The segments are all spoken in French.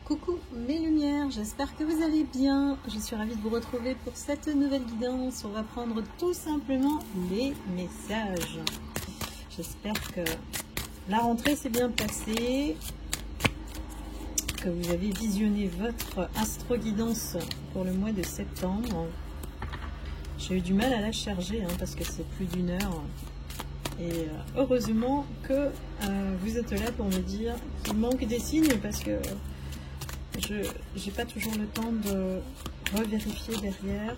Coucou mes lumières, j'espère que vous allez bien. Je suis ravie de vous retrouver pour cette nouvelle guidance. On va prendre tout simplement les messages. J'espère que la rentrée s'est bien passée, que vous avez visionné votre astro-guidance pour le mois de septembre. J'ai eu du mal à la charger parce que c'est plus d'une heure. Et heureusement que vous êtes là pour me dire qu'il manque des signes parce que je n'ai pas toujours le temps de revérifier derrière.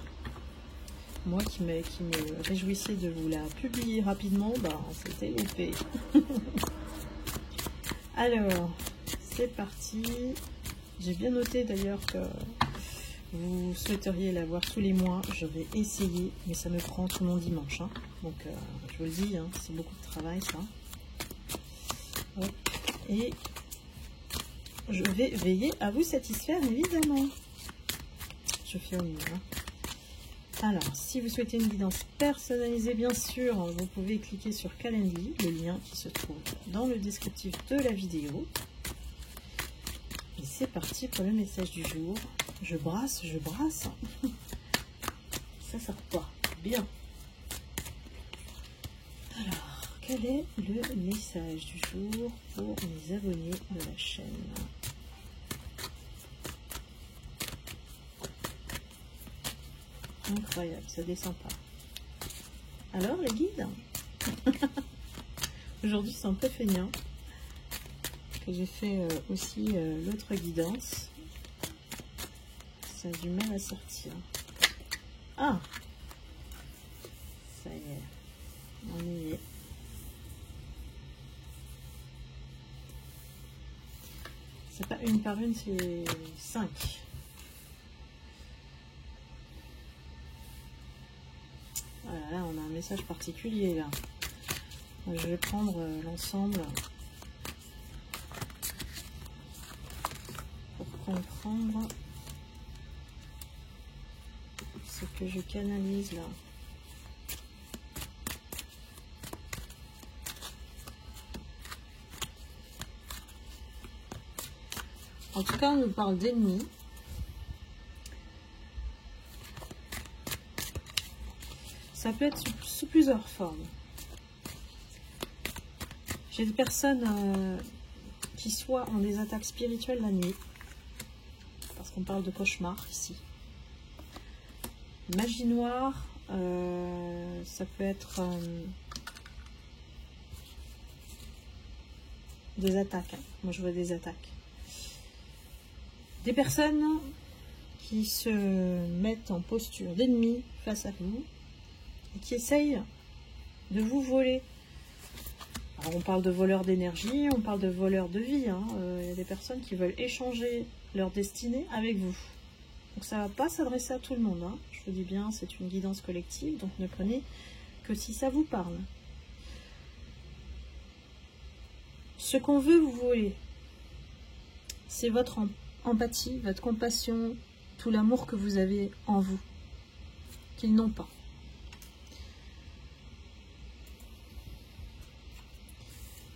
Moi qui me réjouissais de vous la publier rapidement, c'était loupé. Alors, c'est parti. J'ai bien noté d'ailleurs que vous souhaiteriez la voir tous les mois. Je vais essayer, mais ça me prend tout mon dimanche. Donc, je vous le dis, c'est beaucoup de travail ça. Hop. Et je vais veiller à vous satisfaire, évidemment. Je fais au mieux. Alors, si vous souhaitez une guidance personnalisée, bien sûr, vous pouvez cliquer sur Calendly, le lien qui se trouve dans le descriptif de la vidéo. Et c'est parti pour le message du jour. Je brasse, je brasse. Ça sort pas. Bien. Alors, quel est le message du jour pour les abonnés de la chaîne? Incroyable, ça descend pas. Alors les guides, aujourd'hui c'est un peu feignant que j'ai fait aussi l'autre guidance. Ça a du mal à sortir. Ah, ça y est, on y est. C'est pas une par une, c'est 5. Voilà, là on a un message particulier là. Je vais prendre l'ensemble pour comprendre ce que je canalise là. En tout cas, on nous parle d'ennemis. Ça peut être sous plusieurs formes. J'ai des personnes qui soit ont des attaques spirituelles la nuit, parce qu'on parle de cauchemar ici. Magie noire, ça peut être des attaques. Moi, je vois des attaques. Des personnes qui se mettent en posture d'ennemi face à vous et qui essayent de vous voler. Alors, on parle de voleurs d'énergie, on parle de voleurs de vie. Il y a des personnes qui veulent échanger leur destinée avec vous. Donc ça ne va pas s'adresser à tout le monde. Je vous dis bien, c'est une guidance collective, donc ne prenez que si ça vous parle. Ce qu'on veut vous voler, c'est votre empathie, votre compassion, tout l'amour que vous avez en vous, qu'ils n'ont pas.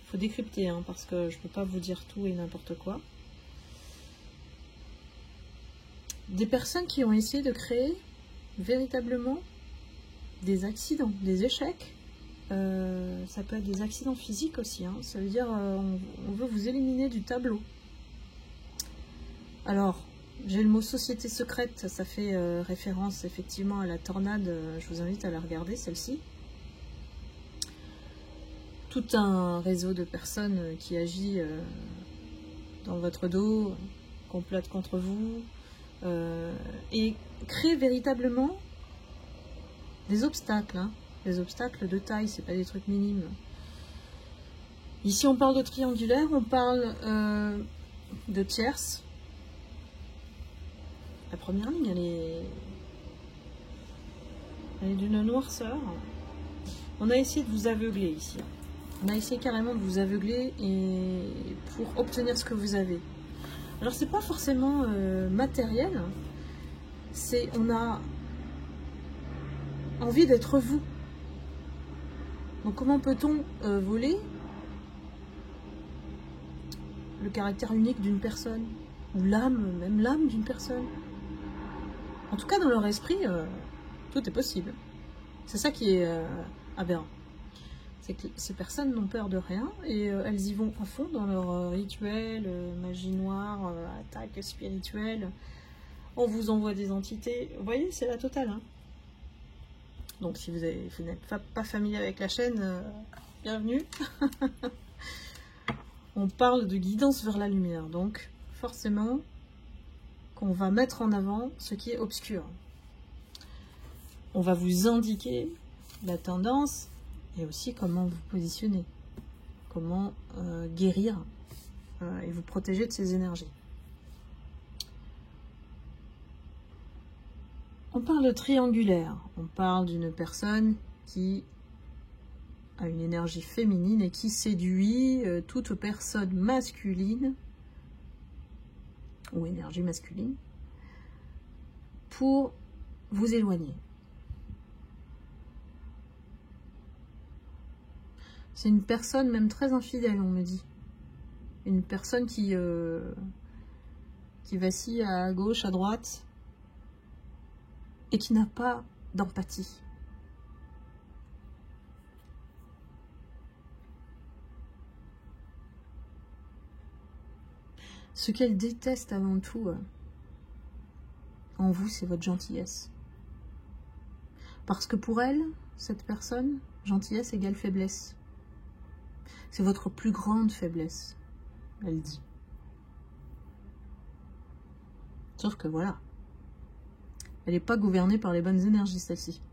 Il faut décrypter, parce que je ne peux pas vous dire tout et n'importe quoi. Des personnes qui ont essayé de créer véritablement des accidents, des échecs. Ça peut être des accidents physiques aussi. Ça veut dire on veut vous éliminer du tableau. Alors, j'ai le mot société secrète, ça fait référence effectivement à la tornade. Je vous invite à la regarder, celle-ci. Tout un réseau de personnes qui agit dans votre dos, complote contre vous, et crée véritablement des obstacles. Des obstacles de taille, c'est pas des trucs minimes. Ici, on parle de triangulaire, on parle de tierce. La première ligne, elle est d'une noirceur. On a essayé de vous aveugler ici. On a essayé carrément de vous aveugler et pour obtenir ce que vous avez. Alors, c'est pas forcément matériel. C'est on a envie d'être vous. Donc, comment peut-on voler le caractère unique d'une personne? ou l'âme, même l'âme d'une personne. En tout cas, dans leur esprit, tout est possible. C'est ça qui est aberrant. C'est que ces personnes n'ont peur de rien et elles y vont à fond dans leur rituel, magie noire, attaque spirituelle. On vous envoie des entités. Vous voyez, c'est la totale. Hein. Donc si vous n'êtes pas familier avec la chaîne, bienvenue. On parle de guidance vers la lumière. Donc forcément qu'on va mettre en avant ce qui est obscur. On va vous indiquer la tendance et aussi comment vous positionner, comment guérir et vous protéger de ces énergies. On parle de triangulaire, on parle d'une personne qui a une énergie féminine et qui séduit toute personne masculine ou énergie masculine pour vous éloigner. C'est une personne même très infidèle, on me dit. Une personne qui vacille à gauche, à droite, et qui n'a pas d'empathie. Ce qu'elle déteste avant tout en vous, c'est votre gentillesse. Parce que pour elle, cette personne, gentillesse égale faiblesse. C'est votre plus grande faiblesse, elle dit. Sauf que voilà, elle n'est pas gouvernée par les bonnes énergies, celle-ci.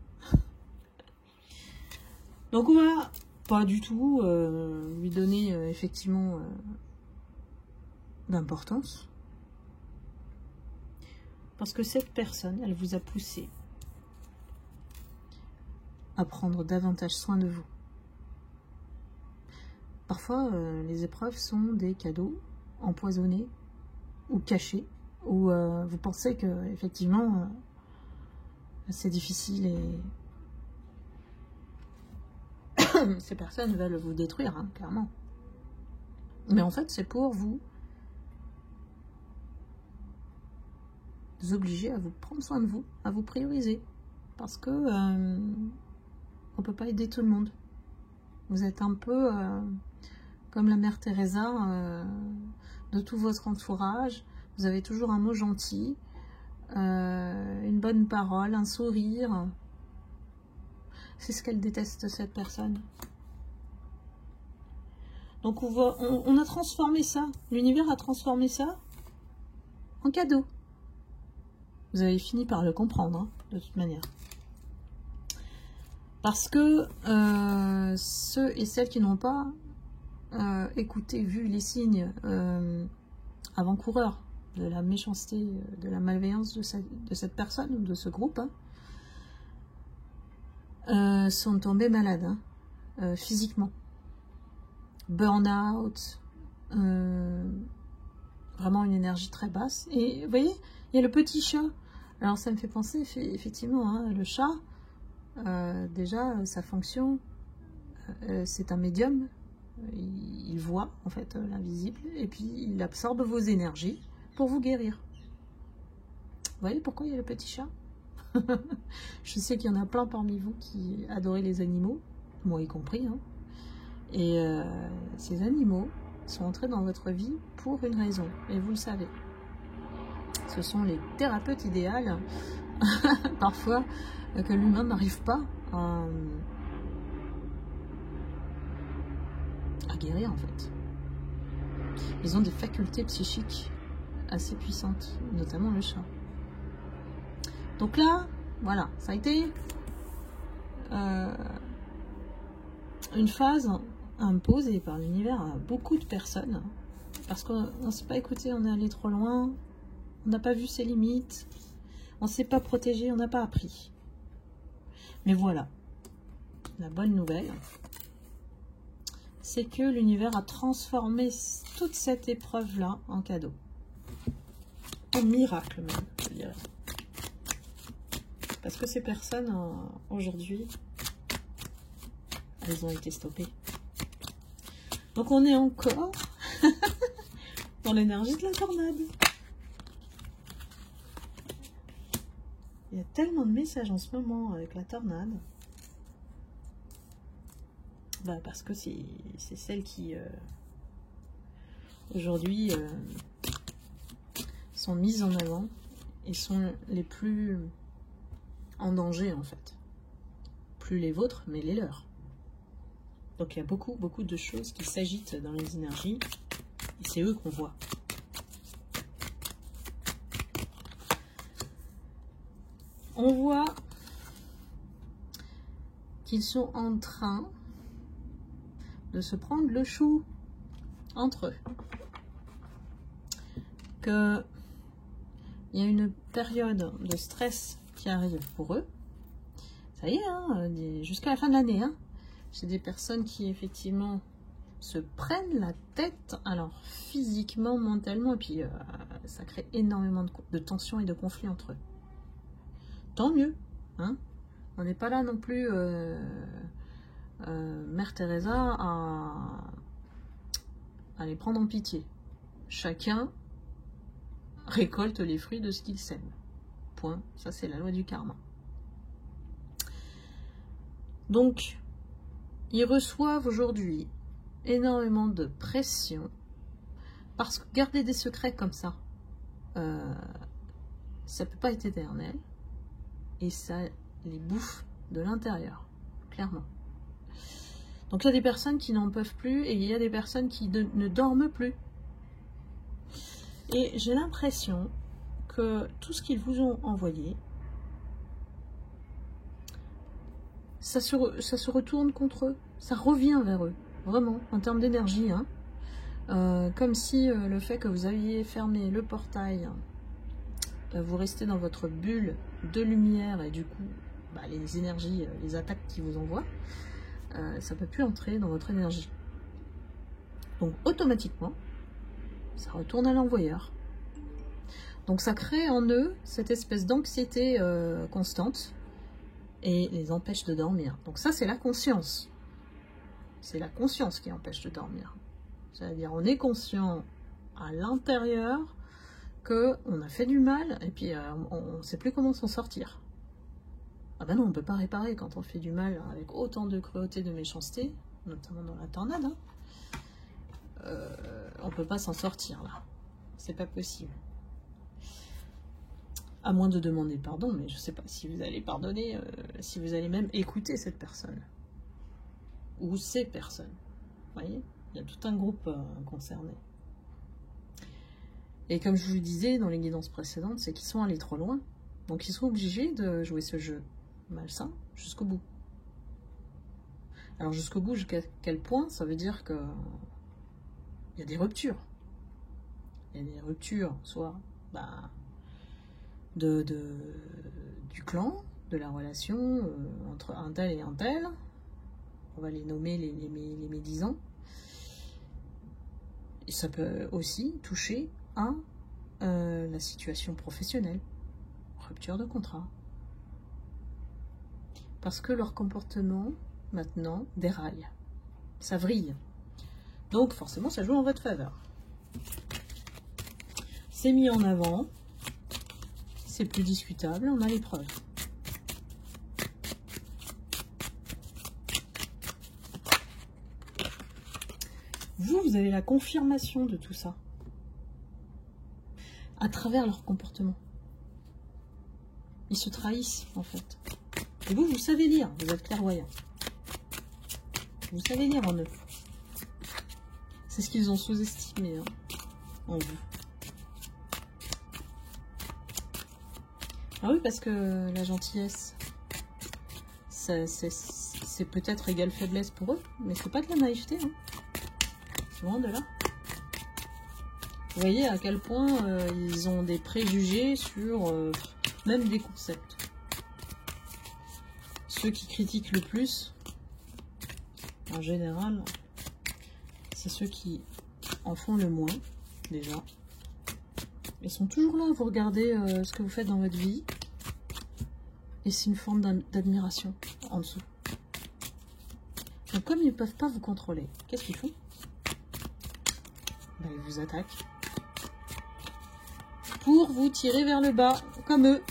Donc on va pas du tout lui donner effectivement d'importance. Parce que cette personne, elle vous a poussé à prendre davantage soin de vous. Parfois, les épreuves sont des cadeaux empoisonnés ou cachés, où vous pensez que effectivement c'est difficile et ces personnes veulent vous détruire, hein, clairement. Mais en fait, c'est pour vous obliger à vous prendre soin de vous, à vous prioriser, parce que on peut pas aider tout le monde. Vous êtes un peu comme la mère Teresa de tout votre entourage. Vous avez toujours un mot gentil, une bonne parole, un sourire. C'est ce qu'elle déteste, cette personne. Donc on a transformé ça. L'univers a transformé ça en cadeau. Vous avez fini par le comprendre, hein, de toute manière. Parce que ceux et celles qui n'ont pas écouté, vu les signes avant-coureurs de la méchanceté, de la malveillance de cette personne ou de ce groupe, hein, sont tombés malades, hein, physiquement. Burn-out, vraiment une énergie très basse. Et vous voyez, il y a le petit chat. Alors ça me fait penser, effectivement, hein, le chat, déjà, sa fonction, c'est un médium. Il voit, en fait, l'invisible, et puis il absorbe vos énergies pour vous guérir. Vous voyez pourquoi il y a le petit chat? Je sais qu'il y en a plein parmi vous qui adoraient les animaux, moi y compris, hein. Et ces animaux sont entrés dans votre vie pour une raison, et vous le savez. Ce sont les thérapeutes idéales, parfois, que l'humain n'arrive pas à guérir, en fait. Ils ont des facultés psychiques assez puissantes, notamment le chat. Donc là, voilà, ça a été une phase imposée par l'univers à beaucoup de personnes, parce qu'on ne s'est pas écouté, on est allé trop loin, on n'a pas vu ses limites, on ne s'est pas protégé, on n'a pas appris. Mais voilà, la bonne nouvelle, c'est que l'univers a transformé toute cette épreuve-là en cadeau. Un miracle même, je dirais. Parce que ces personnes, aujourd'hui, elles ont été stoppées. Donc on est encore dans l'énergie de la tornade. Il y a tellement de messages en ce moment avec la tornade. Bah, parce que c'est celles qui, aujourd'hui, sont mises en avant et sont les plus en danger, en fait. Plus les vôtres, mais les leurs. Donc, il y a beaucoup, beaucoup de choses qui s'agitent dans les énergies. Et c'est eux qu'on voit. On voit qu'ils sont en train de se prendre le chou entre eux. Qu'il y a une période de stress qui arrive pour eux. Ça y est, hein, jusqu'à la fin de l'année. Hein. C'est des personnes qui, effectivement, se prennent la tête, alors physiquement, mentalement, et puis ça crée énormément de tensions et de conflits entre eux. Tant mieux, hein. On n'est pas là non plus, Mère Teresa, à les prendre en pitié. Chacun récolte les fruits de ce qu'il sème. Point. Ça, c'est la loi du karma. Donc, ils reçoivent aujourd'hui énormément de pression parce que garder des secrets comme ça, ça peut pas être éternel et ça les bouffe de l'intérieur, clairement. Donc il y a des personnes qui n'en peuvent plus et il y a des personnes qui ne dorment plus. Et j'ai l'impression que tout ce qu'ils vous ont envoyé, ça se retourne contre eux, ça revient vers eux, vraiment, en termes d'énergie. Hein. Comme si le fait que vous aviez fermé le portail, vous restez dans votre bulle de lumière et du coup, bah, les énergies, les attaques qui vous envoient, ça ne peut plus entrer dans votre énergie. Donc automatiquement, ça retourne à l'envoyeur. Donc ça crée en eux cette espèce d'anxiété constante et les empêche de dormir. Donc ça, c'est la conscience. C'est la conscience qui empêche de dormir. C'est-à-dire, on est conscient à l'intérieur qu'on a fait du mal et puis on ne sait plus comment s'en sortir. Ah ben non, on ne peut pas réparer quand on fait du mal avec autant de cruauté, de méchanceté, notamment dans la tornade. Hein. On ne peut pas s'en sortir là. C'est pas possible. À moins de demander pardon, mais je ne sais pas si vous allez pardonner, si vous allez même écouter cette personne. Ou ces personnes. Vous voyez, il y a tout un groupe concerné. Et comme je vous le disais dans les guidances précédentes, c'est qu'ils sont allés trop loin. Donc ils sont obligés de jouer ce jeu malsain jusqu'au bout. Alors jusqu'au bout, jusqu'à quel point? Ça veut dire que il y a des ruptures. Il y a des ruptures, soit du clan, de la relation entre un tel et un tel. On va les nommer les médisants. Et ça peut aussi toucher à la situation professionnelle. Rupture de contrat. Parce que leur comportement, maintenant, déraille. Ça vrille. Donc, forcément, ça joue en votre faveur. C'est mis en avant. C'est plus discutable. On a les preuves. Vous avez la confirmation de tout ça. À travers leur comportement. Ils se trahissent, en fait. Et vous savez lire. Vous êtes clairvoyant. Vous savez lire en eux. C'est ce qu'ils ont sous-estimé hein, en vous. Ah oui, parce que la gentillesse, c'est peut-être égale faiblesse pour eux, mais c'est pas de la naïveté. Hein. C'est loin de là. Vous voyez à quel point ils ont des préjugés sur même des concepts. Ceux qui critiquent le plus, en général, c'est ceux qui en font le moins, déjà. Ils sont toujours là, vous regardez ce que vous faites dans votre vie, et c'est une forme d'admiration en dessous. Donc comme ils ne peuvent pas vous contrôler, qu'est-ce qu'ils font? Ben, ils vous attaquent. Pour vous tirer vers le bas, comme eux.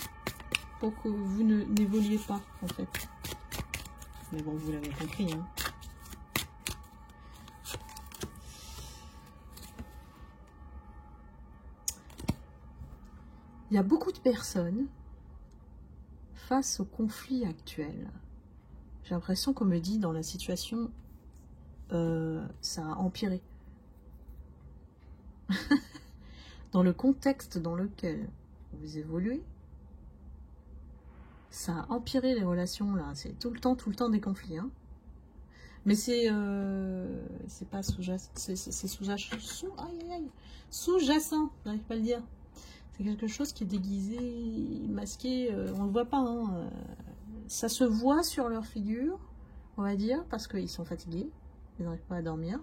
pour que vous n'évoluiez pas, en fait. Mais bon, vous l'avez compris, hein. Il y a beaucoup de personnes face au conflit actuel. J'ai l'impression qu'on me dit dans la situation, ça a empiré. Dans le contexte dans lequel vous évoluez, ça a empiré les relations là. C'est tout le temps des conflits. Hein. Mais c'est pas sous-jacent, c'est sous-jacent, j'arrive pas à le dire. C'est quelque chose qui est déguisé, masqué, on le voit pas. Hein. Ça se voit sur leur figure, on va dire, parce qu'ils sont fatigués, ils n'arrivent pas à dormir.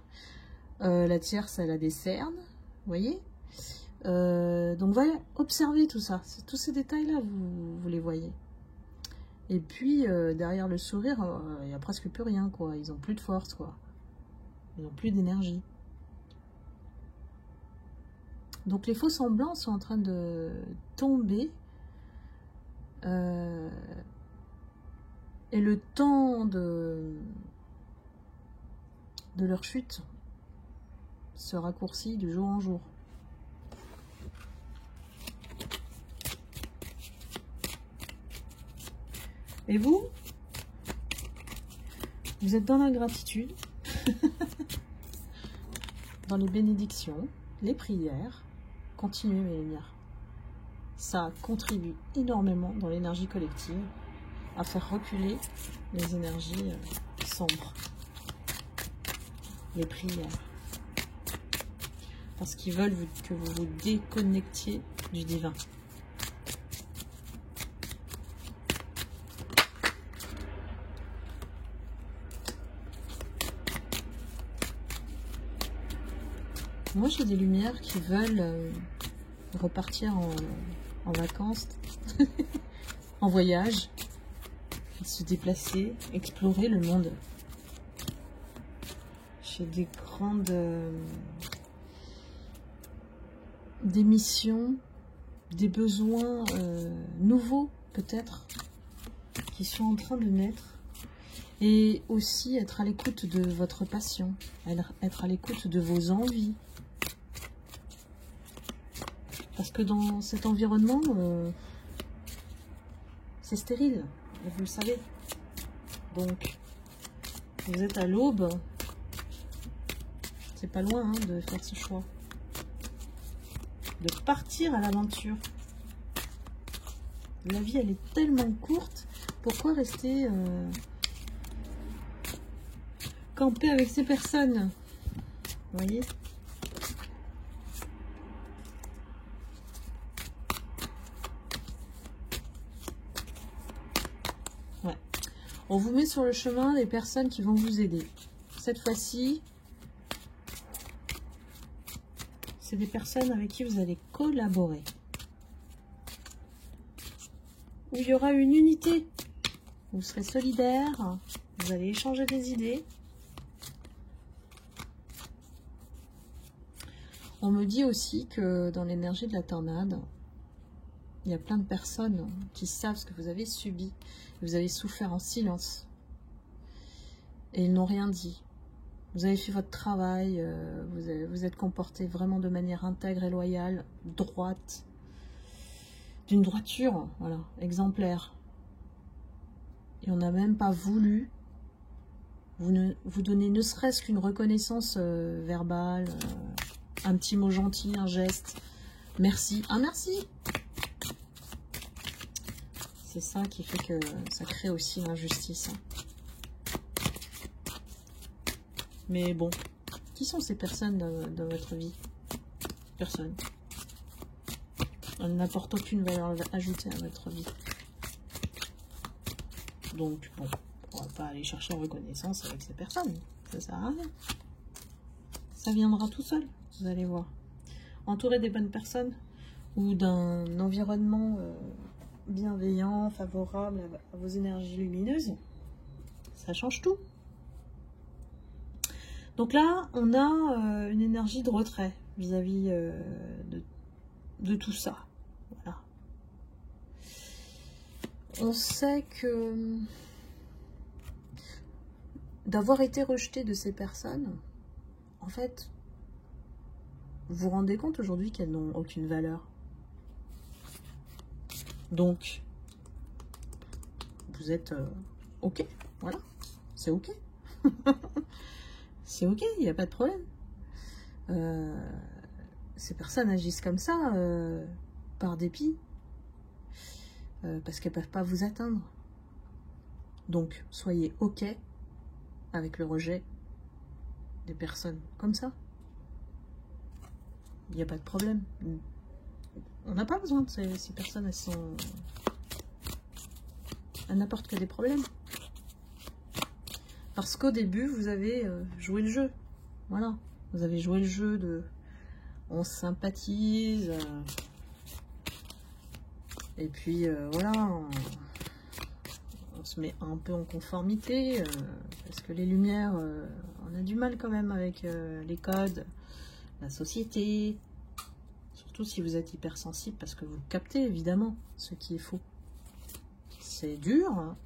La tierce, elle a des cernes, vous voyez. Donc voilà, observez tout ça, tous ces détails-là, vous les voyez. Et puis, derrière le sourire, il n'y a presque plus rien, quoi. Ils n'ont plus de force, quoi. Ils n'ont plus d'énergie. Donc les faux semblants sont en train de tomber. Et le temps de leur chute se raccourcit de jour en jour. Et vous êtes dans la gratitude, dans les bénédictions, les prières. Continuez mes lumières. Ça contribue énormément dans l'énergie collective à faire reculer les énergies sombres. Les prières. Parce qu'ils veulent que vous vous déconnectiez du divin. Moi, j'ai des lumières qui veulent repartir en vacances, en voyage, se déplacer, explorer le monde. J'ai des grandes des missions, des besoins nouveaux peut-être, qui sont en train de naître. Et aussi être à l'écoute de votre passion, être à l'écoute de vos envies. Parce que dans cet environnement, c'est stérile, vous le savez. Donc, vous êtes à l'aube. C'est pas loin hein, de faire ce choix. De partir à l'aventure. La vie, elle est tellement courte. Pourquoi rester camper avec ces personnes? Vous voyez? Ouais. On vous met sur le chemin des personnes qui vont vous aider. Cette fois-ci, c'est des personnes avec qui vous allez collaborer. Où il y aura une unité. Vous serez solidaires. Vous allez échanger des idées. On me dit aussi que dans l'énergie de la tornade, il y a plein de personnes qui savent ce que vous avez subi. Vous avez souffert en silence. Et ils n'ont rien dit. Vous avez fait votre travail, vous êtes comporté vraiment de manière intègre et loyale, droite, d'une droiture, voilà, exemplaire. Et on n'a même pas voulu vous donner ne serait-ce qu'une reconnaissance verbale, un petit mot gentil, un geste. Merci. Ah, merci. C'est ça qui fait que ça crée aussi l'injustice. Mais bon, qui sont ces personnes dans votre vie? Personne. Elles n'apportent aucune valeur ajoutée à votre vie. Donc, bon, on va pas aller chercher reconnaissance avec ces personnes. Ça sert à rien. Ça viendra tout seul, vous allez voir. Entouré des bonnes personnes ou d'un environnement bienveillant, favorable à vos énergies lumineuses, ça change tout. Donc là, on a une énergie de retrait vis-à-vis de tout ça. Voilà. On sait que d'avoir été rejeté de ces personnes, en fait, vous vous rendez compte aujourd'hui qu'elles n'ont aucune valeur. Donc, vous êtes OK, voilà, c'est OK. C'est OK, il n'y a pas de problème. Ces personnes agissent comme ça, par dépit, parce qu'elles ne peuvent pas vous atteindre. Donc, soyez OK avec le rejet des personnes comme ça. Il n'y a pas de problème. On n'a pas besoin de ces personnes, elles n'apportent que des problèmes. Parce qu'au début, vous avez joué le jeu. Voilà. Vous avez joué le jeu de... On sympathise. Et puis, voilà. On se met un peu en conformité. Parce que les lumières, on a du mal quand même avec les codes, la société. Surtout si vous êtes hypersensible, parce que vous captez évidemment ce qui est faux. C'est dur. Hein.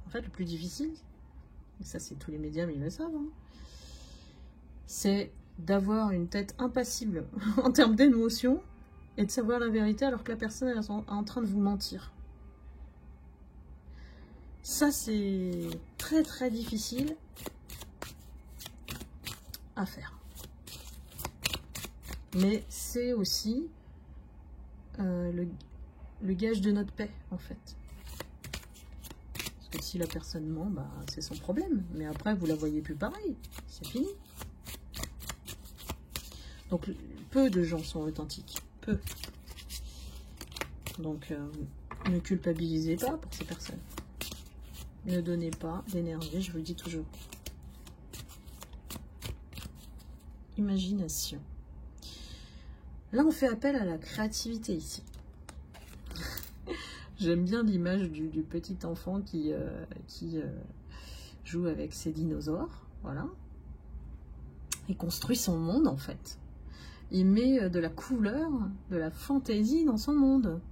En fait, le plus difficile, et ça c'est tous les médiums, ils le savent, hein, c'est d'avoir une tête impassible en termes d'émotion et de savoir la vérité alors que la personne elle est en train de vous mentir. Ça c'est très très difficile à faire. Mais c'est aussi le gage de notre paix en fait. Parce que si la personne ment, bah, c'est son problème. Mais après vous la voyez plus pareil, c'est fini. Donc, peu de gens sont authentiques. Peu. Donc, ne culpabilisez pas pour ces personnes. Ne donnez pas d'énergie, je vous le dis toujours. Imagination. Là, on fait appel à la créativité ici. J'aime bien l'image du petit enfant qui joue avec ses dinosaures. Voilà. Il construit son monde, en fait. Il met de la couleur, de la fantaisie dans son monde.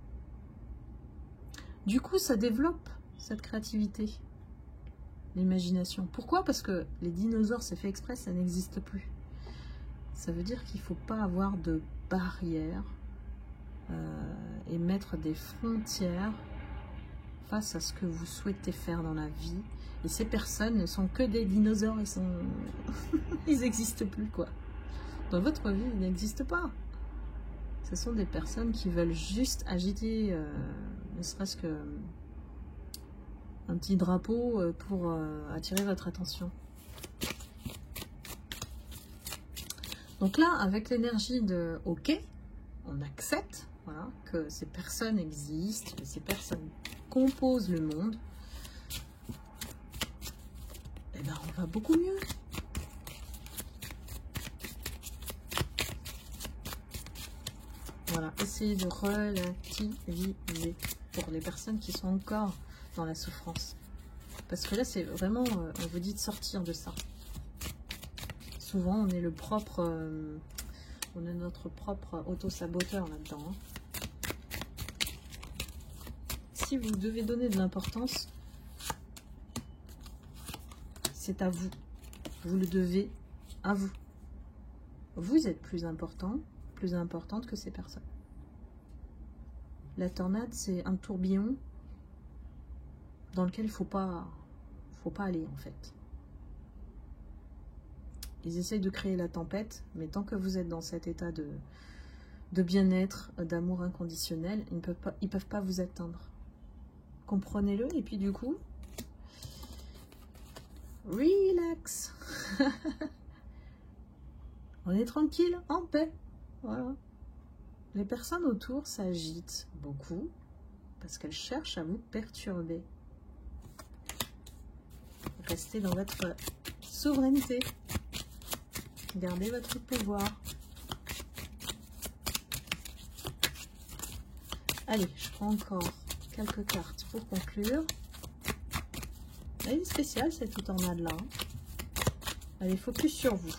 Du coup, ça développe cette créativité, l'imagination. Pourquoi? Parce que les dinosaures, c'est fait exprès, ça n'existe plus. Ça veut dire qu'il ne faut pas avoir de barrières et mettre des frontières face à ce que vous souhaitez faire dans la vie. Et ces personnes ne sont que des dinosaures, ils n'existent plus, quoi. Dans votre vie, ils n'existent pas. Ce sont des personnes qui veulent juste agiter, ne serait-ce que un petit drapeau pour attirer votre attention. Donc là, avec l'énergie de OK, on accepte, voilà, que ces personnes existent, que ces personnes composent le monde. Et bien, on va beaucoup mieux. Voilà, essayez de relativiser pour les personnes qui sont encore dans la souffrance. Parce que là, c'est vraiment, on vous dit de sortir de ça. Souvent, on est on est notre propre auto-saboteur là-dedans. Hein. Si vous devez donner de l'importance, c'est à vous. Vous le devez à vous. Vous êtes plus important, plus importante que ces personnes. La tornade, c'est un tourbillon dans lequel il ne faut pas aller, en fait. Ils essayent de créer la tempête, mais tant que vous êtes dans cet état de bien-être, d'amour inconditionnel, ils peuvent pas vous atteindre. Comprenez-le, et puis du coup, relax. On est tranquille, en paix. Voilà. Les personnes autour s'agitent beaucoup parce qu'elles cherchent à vous perturber. Restez dans votre souveraineté. Gardez votre pouvoir. Allez, je prends encore quelques cartes pour conclure. Elle est spéciale cette tornade-là. Allez, focus sur vous.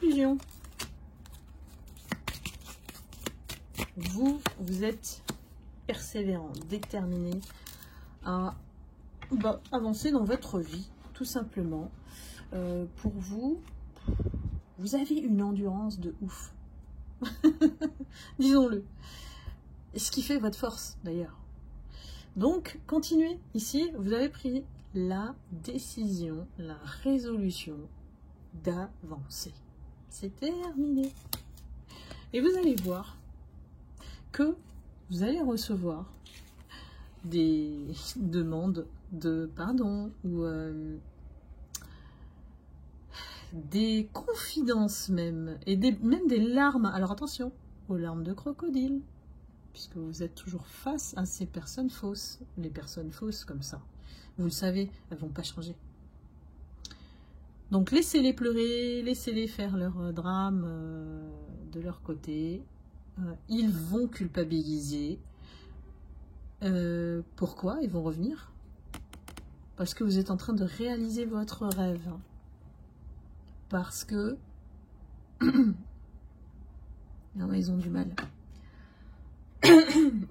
conclusion. Vous êtes persévérant, déterminé à avancer dans votre vie, tout simplement. Pour vous, vous avez une endurance de ouf. Disons-le. Ce qui fait votre force, d'ailleurs. Donc, continuez. Ici, vous avez pris la décision, la résolution d'avancer. C'est terminé. Et vous allez voir que vous allez recevoir des demandes de pardon ou des confidences même, et même des larmes. Alors attention aux larmes de crocodile, puisque vous êtes toujours face à ces personnes fausses. Les personnes fausses comme ça, vous le savez, elles ne vont pas changer. Donc laissez-les pleurer, laissez-les faire leur drame de leur côté. Ils vont culpabiliser. Pourquoi ils vont revenir? Parce que vous êtes en train de réaliser votre rêve. Parce que non, ils ont du mal.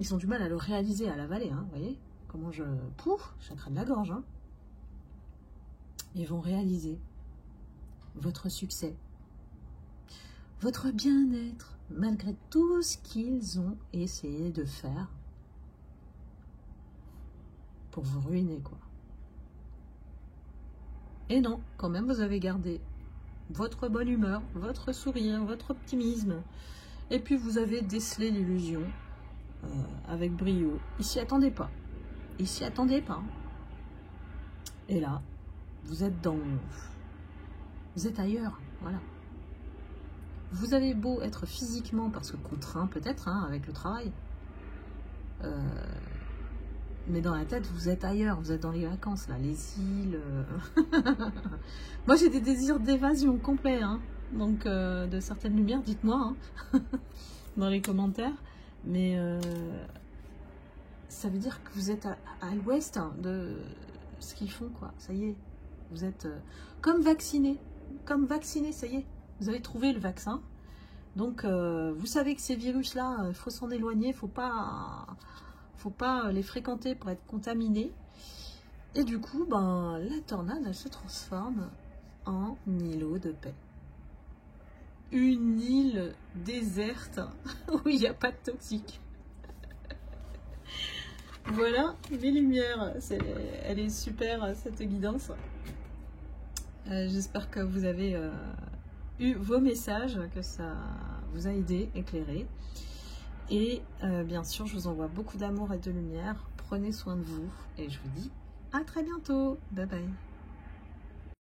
Ils ont du mal à le réaliser, à l'avaler, hein, vous voyez comment je... Pouf, chakra de la gorge. Hein. Ils vont réaliser votre succès, votre bien-être, malgré tout ce qu'ils ont essayé de faire pour vous ruiner, quoi. Et non, quand même, vous avez gardé votre bonne humeur, votre sourire, votre optimisme. Et puis, vous avez décelé l'illusion avec brio. Ils s'y attendaient pas. Ils s'y attendaient pas. Et là, vous êtes dans... Vous êtes ailleurs, voilà. Vous avez beau être physiquement, parce que contraint peut-être, hein, avec le travail, mais dans la tête, vous êtes ailleurs, vous êtes dans les vacances, là, les îles. Moi, j'ai des désirs d'évasion complets, hein, donc de certaines lumières, dites-moi, hein, dans les commentaires. Mais ça veut dire que vous êtes à l'ouest hein, de ce qu'ils font, quoi. Ça y est, vous êtes comme vacciné, ça y est. Vous avez trouvé le vaccin. Donc, vous savez que ces virus-là, il faut s'en éloigner, faut pas les fréquenter pour être contaminé. Et du coup, ben, la tornade, elle se transforme en îlot de paix. Une île déserte où il n'y a pas de toxique. Voilà mes lumières. Elle est super, cette guidance. J'espère que vous avez eu vos messages, que ça vous a aidé, éclairé. Et bien sûr, je vous envoie beaucoup d'amour et de lumière. Prenez soin de vous et je vous dis à très bientôt. Bye bye.